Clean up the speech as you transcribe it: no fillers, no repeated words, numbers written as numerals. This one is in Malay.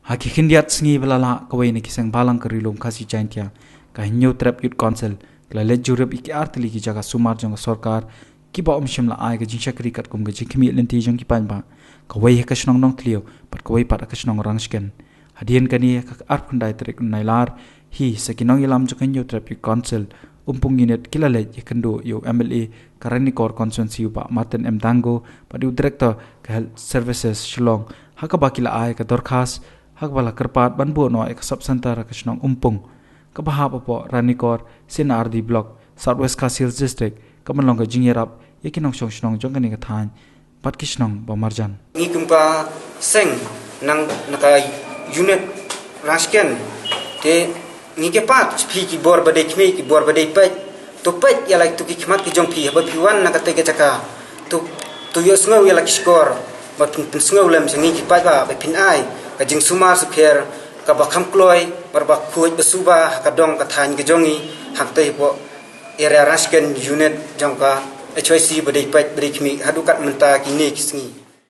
Haki khindiat sngi belala kawai ni kisang balang kerilum kasi jaintia ka hinyo trap youth council kala lejurep iki artili ki jaga sumar jong sarkar ki ba omshim la ai ga jinshakri kat kum ga jikhmi lenti jong ki panba kawai ka shnong nong tlio par kawai pat ka shnong rangsken hadien kani ka arkhundai trek nailar hi sakinong ilam jong hinyo trap youth council umpung unit kilale yakendo yo MLA karani kor constituency ba Martin M Dango padu director ka health services Shillong hakaba kila ai ka dorkhas hakbala kerpat banbu no ek sub center ka shnong umpung ka bahap po ranikor sin RD block southwest Kasil district kamalong ka jingerap yakinong shnong jong kani ka than pat kishnong ba marjan ngi kumpa seng nang naka unit rasken te ngi ke pat phi ki bor bade khmi ki bor bade pet to pet ya like to ki khmat ki jong phi ba phi1 naka te ke chaka to yo sngo ya like score ba pin sngo lem ngi ki pat ba phin ai ka jing sumar su kher ka ba kham kloi bar ba khuj ba suba ka dong ka than ki jongi hak te po area rasken unit jong ka HYC bade pet bade khmi hadu kat menta ki ne kisngi